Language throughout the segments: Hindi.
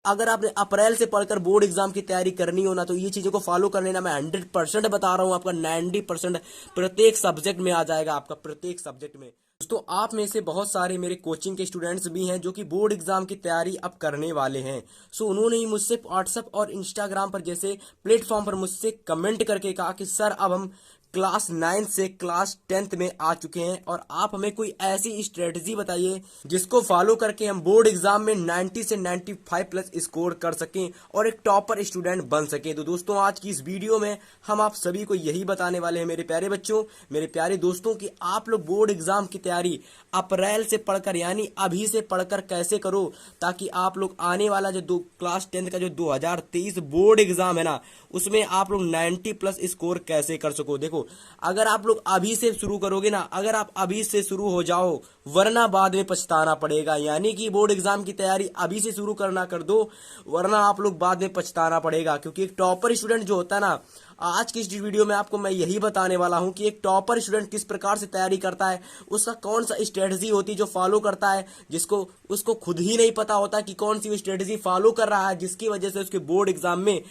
अगर आपने अप्रैल से पढ़कर बोर्ड एग्जाम की तैयारी करनी हो ना, तो ये चीजों को फॉलो कर लेना। मैं 100% बता रहा हूँ, आपका 90% प्रत्येक सब्जेक्ट में आ जाएगा, आपका प्रत्येक सब्जेक्ट में। दोस्तों, आप में से बहुत सारे मेरे कोचिंग के स्टूडेंट्स भी हैं जो कि बोर्ड एग्जाम की तैयारी अब करने वाले हैं। सो उन्होंने ही मुझसे व्हाट्सएप और इंस्टाग्राम पर जैसे प्लेटफॉर्म पर मुझसे कमेंट करके कहा कि सर, अब हम क्लास 9 से क्लास 10th में आ चुके हैं और आप हमें कोई ऐसी स्ट्रेटजी बताइए जिसको फॉलो करके हम बोर्ड एग्जाम में 90 से 95 प्लस स्कोर कर सकें और एक टॉपर स्टूडेंट बन सकें। तो दोस्तों, आज की इस वीडियो में हम आप सभी को यही बताने वाले हैं मेरे प्यारे बच्चों, मेरे प्यारे दोस्तों, कि आप लोग बोर्ड एग्जाम की तैयारी अप्रैल से पढ़कर यानी अभी से पढ़कर कैसे करो, ताकि आप लोग आने वाला जो क्लास 10th का जो 2023 बोर्ड एग्जाम है ना, उसमें आप लोग 90 प्लस स्कोर कैसे कर सको। देखो, अगर आप लोग अभी से शुरू करोगे ना, अगर आप अभी से शुरू हो जाओ, वरना बाद में पछताना पड़ेगा। यानी कि बोर्ड एग्जाम की तैयारी अभी से शुरू करना कर दो, वरना आप लोग बाद में पछताना पड़ेगा। क्योंकि एक टॉपर स्टूडेंट जो होता है ना, आज की इस वीडियो में आपको मैं यही बताने वाला हूं कि एक टॉपर स्टूडेंट किस प्रकार से तैयारी करता है, उसका कौन सा स्ट्रेटजी होती है जो फॉलो करता है, जिसको उसको खुद ही नहीं पता होता कि कौन सी स्ट्रेटजी फॉलो कर रहा है, जिसकी वजह से उसके बोर्ड एग्जाम में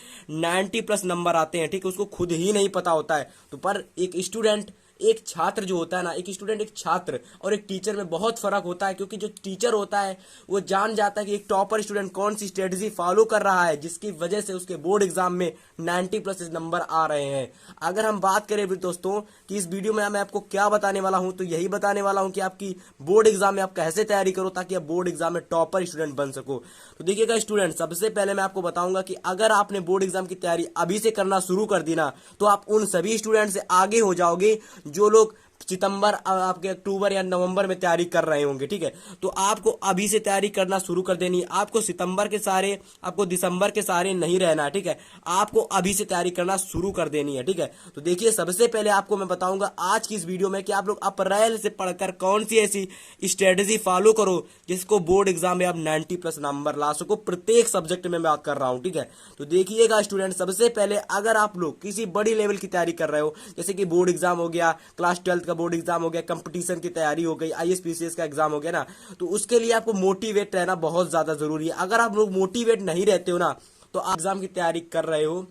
90 प्लस नंबर आते हैं। ठीक है, उसको खुद ही नहीं पता होता है। तो पर एक स्टूडेंट, एक छात्र जो होता है ना, एक स्टूडेंट, एक छात्र और एक टीचर में बहुत फर्क होता है। क्योंकि जो टीचर होता है वो जान जाता है कि एक टॉपर स्टूडेंट कौन सी स्ट्रेटजी फॉलो कर रहा है, जिसकी वजह से उसके बोर्ड एग्जाम में 90 प्लस नंबर आ रहे हैं। अगर हम बात करें भी दोस्तों कि इस वीडियो में मैं आपको क्या बताने वाला हूं, तो यही बताने वाला हूं कि आपकी बोर्ड एग्जाम में आप कैसे तैयारी करो ताकि आप बोर्ड एग्जाम में टॉपर स्टूडेंट बन सको। तो देखिएगा स्टूडेंट, सबसे पहले मैं आपको बताऊंगा कि अगर आपने बोर्ड एग्जाम की तैयारी अभी से करना शुरू कर दी ना, तो आप उन सभी स्टूडेंट से आगे हो जाओगे जो लोग सितंबर, आपके अक्टूबर या नवंबर में तैयारी कर रहे होंगे। ठीक है, तो आपको अभी से तैयारी करना शुरू कर देनी है। आपको सितंबर के सारे, आपको दिसंबर के सारे नहीं रहना है। ठीक है, आपको अभी से तैयारी करना शुरू कर देनी है। ठीक है, तो देखिए, सबसे पहले आपको मैं बताऊंगा आज की इस वीडियो में कि आप लोग अप्रैल से पढ़कर कौन सी ऐसी स्ट्रेटेजी फॉलो करो जिसको बोर्ड एग्जाम में आप 90 प्लस नंबर ला सको। प्रत्येक सब्जेक्ट में मैं बात कर रहा हूं। ठीक है, तो देखिएगा स्टूडेंट, सबसे पहले अगर आप लोग किसी बड़ी लेवल की तैयारी कर रहे हो, जैसे कि बोर्ड एग्जाम हो गया, क्लास 12th का बोर्ड एग्जाम हो गया, कंपटीशन की तैयारी हो गई, आईएएस का एग्जाम हो गया ना, तो उसके लिए आपको मोटिवेट रहना बहुत ज्यादा जरूरी है। अगर आप लोग मोटिवेट नहीं रहते हो ना, तो एग्जाम की तैयारी कर रहे हो,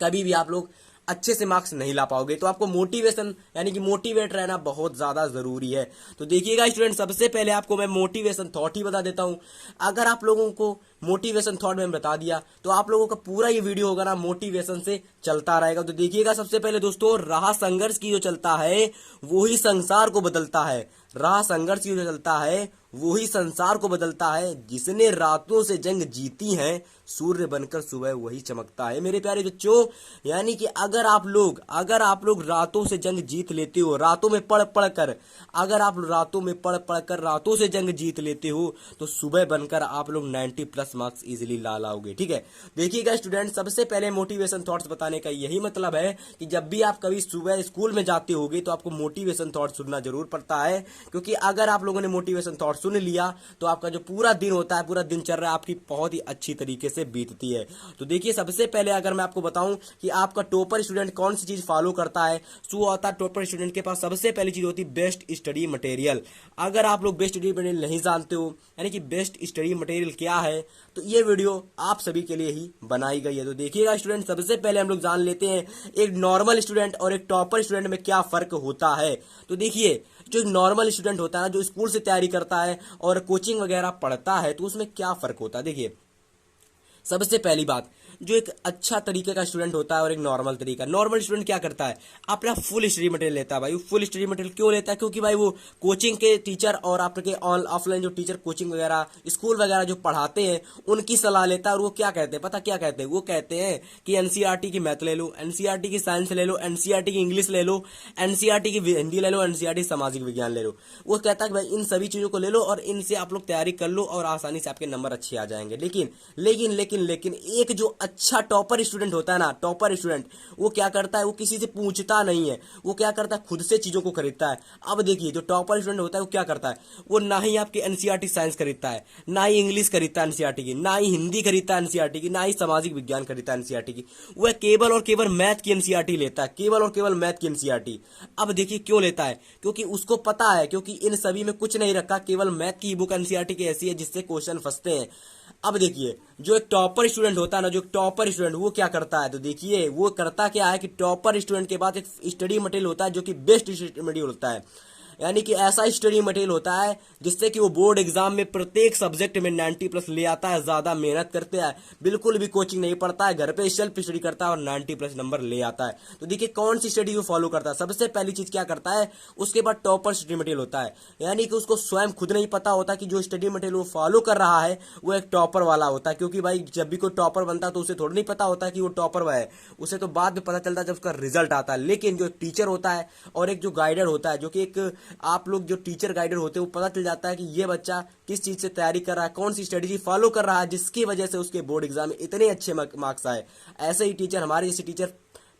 कभी भी आप लोग अच्छे से मार्क्स नहीं ला पाओगे। तो आपको मोटिवेशन यानी कि मोटिवेट रहना बहुत ज्यादा जरूरी है। तो देखिएगा स्टूडेंट, सबसे पहले आपको मैं मोटिवेशन थॉट ही बता देता हूं। अगर आप लोगों को मोटिवेशन थॉट में बता दिया, तो आप लोगों का पूरा ये वीडियो होगा ना मोटिवेशन से चलता रहेगा। तो देखिएगा, सबसे पहले दोस्तों, राह संघर्ष की जो चलता है वो ही संसार को बदलता है। राह संघर्ष की जो चलता है वो ही संसार को बदलता है। जिसने रातों से जंग जीती है, सूर्य बनकर सुबह वही चमकता है। मेरे प्यारे बच्चों, यानी कि अगर आप लोग रातों से जंग जीत लेते हो, रातों में पढ़ पढ़ कर, अगर आप रातों में पढ़ पढ़ कर रातों से जंग जीत लेते हो, तो सुबह बनकर आप लोग 90 प्लस मार्क्स इजीली ला लाओगे। ठीक है, देखिएगा स्टूडेंट, सबसे पहले मोटिवेशन थॉट्स बताने का यही मतलब है कि जब भी आप कभी सुबह स्कूल में जाते होगे तो आपको मोटिवेशन थॉट सुनना जरूर पड़ता है। क्योंकि अगर आप लोगों ने मोटिवेशन थॉट सुन लिया, तो आपका जो पूरा दिन होता है, पूरा दिनचर्या आपकी बहुत ही अच्छी तरीके से बीतती है। तो देखिए, सबसे पहले अगर मैं आपको बताऊं कि आपका टॉपर स्टूडेंट कौन सी चीज फॉलो करता है, सो होता है टॉपर स्टूडेंट के पास सबसे पहली चीज होती है बेस्ट स्टडी मटेरियल। अगर आप लोग बेस्ट स्टडी मटेरियल नहीं जानते हो, यानी कि बेस्ट स्टडी मटेरियल क्या है, तो ये वीडियो आप सभी के लिए ही बनाई गई है। तो देखिएगा स्टूडेंट, सबसे पहले हम लोग जान लेते हैं एक नॉर्मल स्टूडेंट और एक टॉपर स्टूडेंट में क्या फर्क होता है। तो देखिए, जो एक नॉर्मल स्टूडेंट होता है ना, जो स्कूल से तैयारी करता है और कोचिंग वगैरह पढ़ता है, तो उसमें क्या फर्क होता है। देखिए, सबसे पहली बात, जो एक अच्छा तरीके का स्टूडेंट होता है और एक नॉर्मल तरीका, नॉर्मल स्टूडेंट क्या करता है, अपना फुल स्टडी मटेरियल लेता है। भाई फुल स्टडी मटेरियल क्यों लेता है, क्योंकि भाई वो कोचिंग के टीचर और आपके ऑफलाइन जो टीचर कोचिंग वगैरह स्कूल वगैरह जो पढ़ाते हैं उनकी सलाह लेता है। और वो क्या कहते हैं, पता क्या कहते हैं, वो कहते हैं कि एनसीईआरटी की मैथ ले लो, एनसीईआरटी की साइंस ले लो, एनसीईआरटी की इंग्लिश ले लो, एनसीईआरटी की हिंदी ले लो, एनसीईआरटी सामाजिक विज्ञान ले लो। वो कहता है कि भाई इन सभी चीजों को ले लो और इनसे आप लोग तैयारी कर लो और आसानी से आपके नंबर अच्छे आ जाएंगे। लेकिन लेकिन लेकिन लेकिन एक जो अच्छा टॉपर स्टूडेंट होता है ना, टॉपर स्टूडेंट, वो क्या करता है, वो किसी से पूछता नहीं है, वो क्या करता है, खुद से चीजों को खरीदता है। अब देखिए, जो टॉपर स्टूडेंट होता है वो क्या करता है, वो ना ही आपकी एनसीईआरटी साइंस खरीदता है, ना ही इंग्लिश खरीदता है एनसीईआरटी की, ना ही हिंदी खरीदता है एनसीईआरटी की, ना ही सामाजिक विज्ञान खरीदता है एनसीईआरटी की। वह केवल और केवल मैथ की एनसीईआरटी लेता है, केवल और केवल मैथ की एनसीईआरटी। अब देखिए क्यों लेता है, क्योंकि उसको पता है, क्योंकि इन सभी में कुछ नहीं रखा, केवल मैथ की बुक एनसीईआरटी की ऐसी है जिससे क्वेश्चन फंसते हैं। अब देखिए, जो एक टॉपर स्टूडेंट होता है ना, जो एक टॉपर स्टूडेंट वो क्या करता है, तो देखिए वो करता क्या है कि टॉपर स्टूडेंट के पास एक स्टडी मटेरियल होता है जो कि बेस्ट स्टडी मटेरियल होता है। यानी कि ऐसा स्टडी मटेरियल होता है जिससे कि वो बोर्ड एग्जाम में प्रत्येक सब्जेक्ट में 90+ ले आता है, ज्यादा मेहनत करते हैं, बिल्कुल भी कोचिंग नहीं पढ़ता है, घर पे सेल्फ स्टडी करता है और 90+ नंबर ले आता है। तो देखिए कौन सी स्टडी वो फॉलो करता है। सबसे पहली चीज क्या करता है, उसके बाद टॉपर स्टडी मटेरियल होता है, यानी कि उसको स्वयं खुद नहीं पता होता कि जो स्टडी मटेरियल वो फॉलो कर रहा है वो एक टॉपर वाला होता है। क्योंकि भाई जब भी कोई टॉपर बनता है तो उसे थोड़ा नहीं पता होता कि वो टॉपर है, उसे तो बाद में पता चलता है जब उसका रिजल्ट आता है। लेकिन जो टीचर होता है और एक जो गाइडर होता है, जो कि एक आप लोग जो टीचर गाइडर होते हैं, वो पता चल जाता है कि ये बच्चा किस चीज से तैयारी कर रहा है, कौन सी स्ट्रेटेजी फॉलो कर रहा है, जिसकी वजह से उसके बोर्ड एग्जाम में इतने अच्छे मार्क्स आए। ऐसे ही टीचर, हमारे जैसे टीचर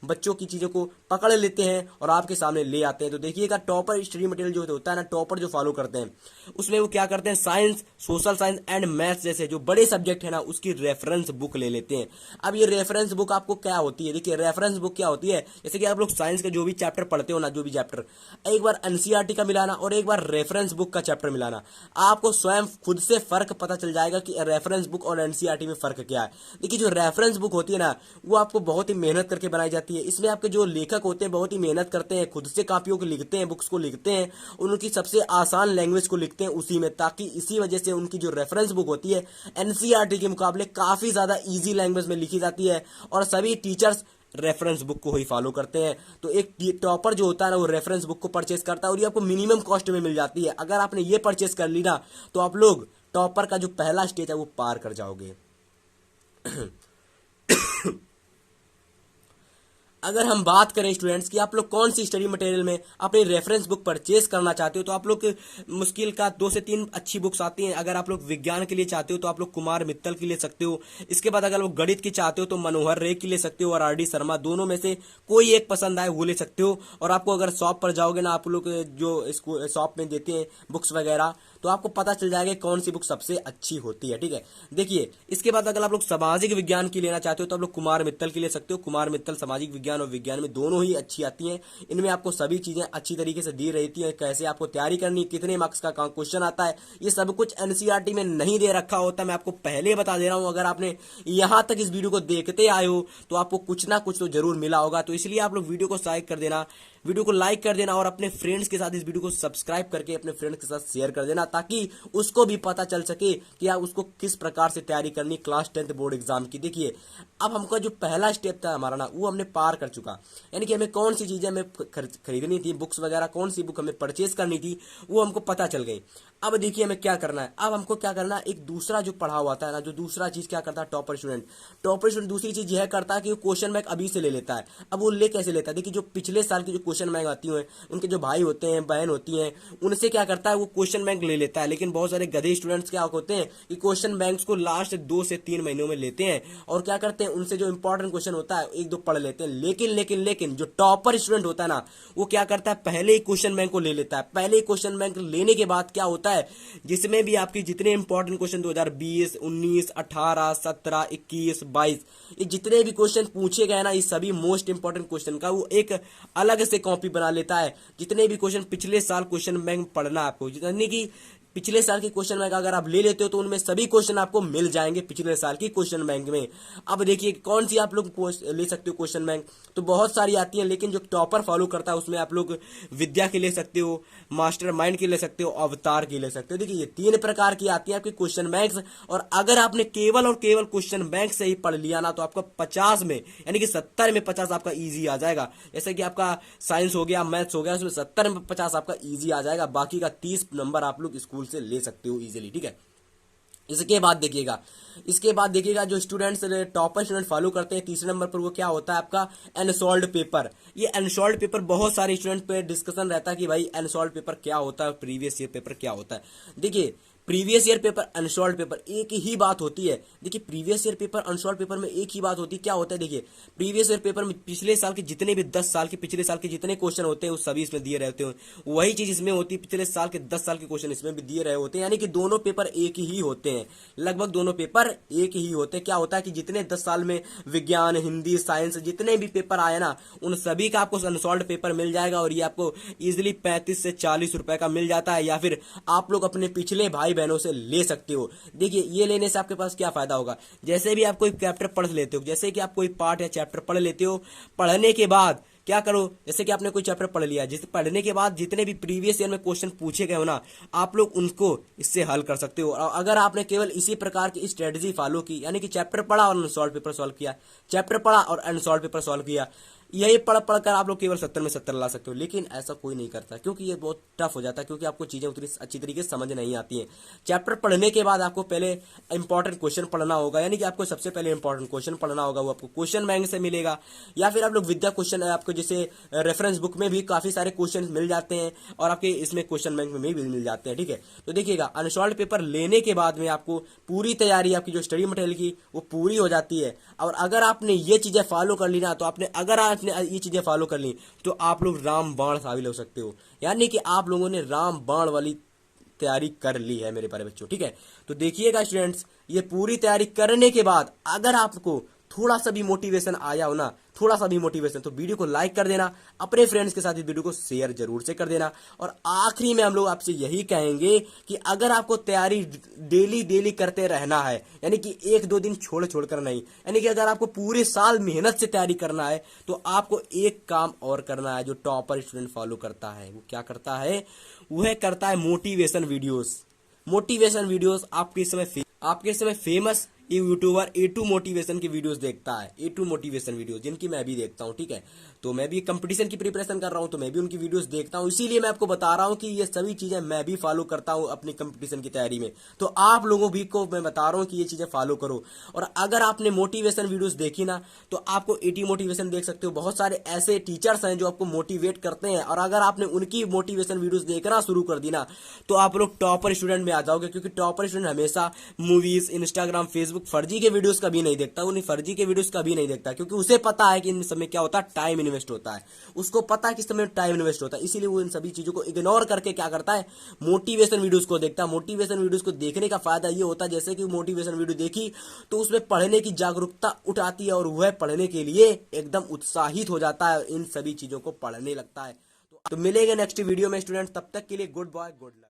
बच्चों की चीजों को पकड़ लेते हैं और आपके सामने ले आते हैं। तो देखिएगा टॉपर स्टडी मटेरियल जो होता है ना, टॉपर जो फॉलो करते हैं उसमें वो क्या करते हैं, science, social science and maths जैसे जो बड़े सब्जेक्ट है ना उसकी रेफरेंस बुक ले लेते हैं। अब ये रेफरेंस बुक आपको क्या होती है, देखिए रेफरेंस बुक क्या होती है, जैसे कि आप लोग साइंस का जो भी चैप्टर पढ़ते हो ना, जो भी चैप्टर, एक बार एनसीईआरटी का मिलाना और एक बार रेफरेंस बुक का चैप्टर मिलाना, आपको स्वयं खुद से फर्क पता चल जाएगा कि रेफरेंस बुक और एनसीईआरटी में फर्क क्या है। देखिए जो रेफरेंस बुक होती है ना, वो आपको बहुत ही मेहनत करके बनाई जाती है। इसमें आपके जो लेखक होते हैं बहुत ही मेहनत करते हैं, खुद से कापियों को लिखते हैं, बुक्स को लिखते हैं, उनकी सबसे आसान लैंग्वेज को लिखते हैं उसी में, ताकि इसी वजह से उनकी जो रेफरेंस बुक होती है एनसीईआरटी के मुकाबले काफी ज्यादा इजी लैंग्वेज में लिखी जाती है और सभी टीचर्स रेफरेंस बुक को ही फॉलो करते हैं। तो एक टॉपर जो होता है ना, वो रेफरेंस बुक को परचेस करता है और ये आपको मिनिमम कॉस्ट में मिल जाती है। अगर आपने ये परचेस कर ली ना, तो आप लोग टॉपर का जो पहला स्टेज है वो पार कर जाओगे। अगर हम बात करें स्टूडेंट्स कि आप लोग कौन सी स्टडी मटेरियल में अपनी रेफरेंस बुक परचेस करना चाहते हो, तो आप लोग मुश्किल का 2 से 3 अच्छी बुक्स आती हैं। अगर आप लोग विज्ञान के लिए चाहते हो तो आप लोग कुमार मित्तल की ले सकते हो। इसके बाद अगर लोग गणित की चाहते हो तो मनोहर रे की ले सकते हो और आर डी शर्मा, दोनों में से कोई एक पसंद आए वो ले सकते हो। और आपको अगर शॉप पर जाओगे ना, आप लोग जो शॉप में देते हैं बुक्स वगैरह, तो आपको पता चल जाएगा कौन सी बुक सबसे अच्छी होती है। ठीक है, देखिए इसके बाद अगर आप लोग सामाजिक विज्ञान की लेना चाहते हो तो आप लोग कुमार मित्तल की ले सकते हो। कुमार मित्तल सामाजिक विज्ञान और विज्ञान में दोनों ही अच्छी आती हैं। इनमें आपको सभी चीजें अच्छी तरीके से दी रहती हैं, कैसे आपको तैयारी करनी, कितने मार्क्स का क्वेश्चन आता है, ये सब कुछ एनसीईआरटी में नहीं दे रखा होता। मैं आपको पहले बता दे रहा हूं, अगर आपने यहां तक इस वीडियो को देखते आए हो तो आपको कुछ ना कुछ तो जरूर मिला होगा। तो इसलिए आप लोग वीडियो को लाइक कर देना, वीडियो को लाइक कर देना और अपने फ्रेंड्स के साथ इस वीडियो को सब्सक्राइब करके अपने फ्रेंड्स के साथ शेयर कर देना, ताकि उसको भी पता चल सके कि आप उसको किस प्रकार से तैयारी करनी क्लास 10th बोर्ड एग्जाम की। देखिए अब हमका जो पहला स्टेप था हमारा ना, वो हमने पार कर चुका। यानी कि हमें कौन सी चीजें हमें खरीदनी थी, बुक्स वगैरह कौन सी बुक हमें परचेज करनी थी, वो हमको पता चल गई। अब देखिए हमें क्या करना है, अब हमको क्या करना है, एक दूसरा जो पढ़ा हुआ था ना, जो दूसरा चीज क्या करता है टॉपर स्टूडेंट दूसरी चीज यह करता है कि वो क्वेश्चन बैंक अभी से ले लेता है। अब वो ले कैसे लेता है, देखिए जो पिछले साल की जो क्वेश्चन बैंक आती है, उनके जो भाई होते हैं, बहन होती हैं, उनसे क्या करता है वो क्वेश्चन बैंक ले लेता है। लेकिन बहुत सारे गधे स्टूडेंट्स क्या होते हैं कि क्वेश्चन बैंक्स को लास्ट 2 से 3 महीनों में लेते हैं और क्या करते हैं, उनसे जो इंपॉर्टेंट क्वेश्चन होता है 1-2 पढ़ लेते हैं। लेकिन जो टॉपर स्टूडेंट होता है ना, वो क्या करता है, पहले ही क्वेश्चन बैंक को ले लेता है। पहले ही क्वेश्चन बैंक लेने के बाद क्या होता है, जिसमें भी आपकी जितने इंपॉर्टेंट क्वेश्चन 2020, 19, 18, 17, 21, 22, ये जितने भी क्वेश्चन पूछे गए ना, ये सभी मोस्ट इंपॉर्टेंट क्वेश्चन का वो एक अलग से कॉपी बना लेता है। जितने भी क्वेश्चन पिछले साल क्वेश्चन बैंक पढ़ना आपको, जितने की पिछले साल की क्वेश्चन बैंक अगर आप ले लेते हो तो उनमें सभी क्वेश्चन आपको मिल जाएंगे पिछले साल की क्वेश्चन बैंक में। अब देखिए कौन सी आप लोग ले सकते हो क्वेश्चन बैंक, तो बहुत सारी आती हैं, लेकिन जो टॉपर फॉलो करता है उसमें आप लोग विद्या की ले सकते हो, मास्टर माइंड की ले सकते हो, अवतार की ले सकते हो। देखिए ये 3 प्रकार की आती है आपकी क्वेश्चन बैंक्स। और अगर आपने केवल और केवल क्वेश्चन बैंक से ही पढ़ लिया ना, तो आपका 50 में यानी कि 70 में 50 आपका ईजी आ जाएगा। जैसे कि आपका साइंस हो गया, मैथ्स हो गया, उसमें 70 में 50 आपका ईजी आ जाएगा, बाकी का 30 नंबर आप लोग स्कूल से ले सकते हो इजीली। ठीक है, इसके बाद देखिएगा जो स्टूडेंट्स टॉपर स्टूडेंट फॉलो करते हैं, तीसरे नंबर पर वो क्या होता है आपका अनसॉल्व्ड पेपर। ये अनसॉल्व्ड पेपर बहुत सारे स्टूडेंट पे डिस्कशन रहता है कि भाई अनसॉल्व्ड पेपर क्या होता है, प्रीवियस ईयर पेपर क्या होता है। देखिए previous year paper, unsolved paper, एक ही बात होती है। देखिए previous year paper, unsolved paper में एक ही बात होती है। क्या होता है, देखिए प्रीवियस ईयर पेपर में पिछले साल के जितने भी 10 साल के पिछले साल के जितने क्वेश्चन होते हैं वो सभी इसमें दिए रहते हैं। वही चीज इसमें होती है, पिछले साल के 10 साल के क्वेश्चन इसमें भी दिए रहे होते हैं। यानी कि दोनों पेपर एक ही होते हैं, लगभग दोनों पेपर एक ही होते हैं। क्या होता है कि जितने 10 साल में विज्ञान, हिंदी, साइंस जितने भी पेपर आए ना, उन सभी का आपको अनसॉल्व्ड पेपर मिल जाएगा और ये आपको इजिली 35 से 40 रुपए का मिल जाता है। या फिर आप लोग अपने पिछले भाई बहनों से ले सकते हो। देखिए ये लेने से आपके पास क्या फायदा होगा, जैसे भी आप कोई चैप्टर पढ़ लेते हो, जैसे कि आप कोई पार्ट या चैप्टर पढ़ लेते हो, पढ़ने के बाद क्या करो, जैसे कि आपने कोई चैप्टर पढ़ लिया, जिस पढ़ने के बाद जितने भी प्रीवियस ईयर में क्वेश्चन पूछे गए हो ना, आप लोग उनको इससे हल कर सकते हो। और अगर आपने केवल इसी प्रकार की स्ट्रेटजी फॉलो की, यानी कि चैप्टर पढ़ा और अनसॉल्व पेपर सॉल्व किया, चैप्टर पढ़ा और अनसॉल्व पेपर सॉल्व किया, यही पढ़ पढ़ कर आप लोग केवल 70 में 70 ला सकते हो। लेकिन ऐसा कोई नहीं करता, क्योंकि ये बहुत टफ हो जाता है, क्योंकि आपको चीजें उतनी अच्छी तरीके से समझ नहीं आती हैं। चैप्टर पढ़ने के बाद आपको पहले इंपॉर्टेंट क्वेश्चन पढ़ना होगा, यानी कि आपको सबसे पहले इंपॉर्टेंट क्वेश्चन पढ़ना होगा, वो आपको क्वेश्चन बैंक से मिलेगा, या फिर आप लोग विद्या क्वेश्चन आपको जैसे रेफरेंस बुक में भी काफी सारे क्वेश्चन मिल जाते हैं, और आपके इसमें क्वेश्चन बैंक में भी मिल जाते हैं। ठीक है, तो देखिएगा अनसॉल्व पेपर लेने के बाद में आपको पूरी तैयारी आपकी जो स्टडी मटेरियल की वो पूरी हो जाती है। और अगर आपने ये चीजें फॉलो कर ली ना, तो अगर आपने ये चीजें फॉलो कर ली तो आप लोग राम बाण साबित हो सकते हो, यानी कि आप लोगों ने राम बाण वाली तैयारी कर ली है मेरे प्यारे बच्चों। ठीक है, तो देखिएगा स्टूडेंट्स, ये पूरी तैयारी करने के बाद अगर आपको थोड़ा सा भी मोटिवेशन आया हो ना, थोड़ा सा भी मोटिवेशन, तो वीडियो को लाइक कर देना, अपने फ्रेंड्स के साथ इस वीडियो को शेयर जरूर से कर देना। और आखिरी में हम लोग आपसे यही कहेंगे कि अगर आपको तैयारी डेली डेली करते रहना है, यानी कि एक दो दिन छोड़ छोड़ कर नहीं, यानी कि अगर आपको पूरे साल मेहनत से तैयारी करना है, तो आपको एक काम और करना है जो टॉपर स्टूडेंट फॉलो करता है। वो क्या करता है, वह करता है मोटिवेशन वीडियोस। मोटिवेशन वीडियोस आपके समय फेमस यूट्यूबर A2 मोटिवेशन की वीडियोस देखता है, A2 मोटिवेशन वीडियोस, जिनकी मैं भी देखता हूं। ठीक है, तो मैं भी कंपटीशन की प्रिपरेशन कर रहा हूं, तो मैं भी उनकी वीडियोस देखता हूं, इसीलिए मैं आपको बता रहा हूं कि ये सभी चीजें मैं भी फॉलो करता हूं अपनी कंपटीशन की तैयारी में। तो आप लोगों भी को मैं बता रहा हूं कि ये चीजें फॉलो करो। और अगर आपने मोटिवेशन वीडियोस देखी ना, तो आपको A2 मोटिवेशन देख सकते हो, बहुत सारे ऐसे टीचर्स हैं जो आपको मोटिवेट करते हैं, और अगर आपने उनकी मोटिवेशन वीडियोस देखना शुरू कर दी ना, तो आप लोग टॉपर स्टूडेंट में आ जाओगे। क्योंकि टॉपर स्टूडेंट हमेशा मूवीज, इंस्टाग्राम, फेसबुक, फर्जी के वीडियोस कभी नहीं देखता, उन्हें फर्जी के वीडियोस कभी नहीं देखता, क्योंकि उसे पता है कि इन समय क्या होता है, टाइम इन्वेस्ट होता है। उसको पता है कि इस समय टाइम इन्वेस्ट होता है, इसीलिए वो इन सभी चीजों को इग्नोर करके क्या करता है, मोटिवेशन वीडियोस को देखता है। मोटिवेशन वीडियोस को देखने का फायदा ये होता है, जैसे कि मोटिवेशन वीडियो देखी तो उसमें पढ़ने की जागरूकता उठाती है, और वह पढ़ने के लिए एकदम उत्साहित हो जाता है, इन सभी चीजों को पढ़ने लगता है। तो मिलेंगे नेक्स्ट वीडियो में स्टूडेंट, तब तक के लिए गुड बाय, गुड लक।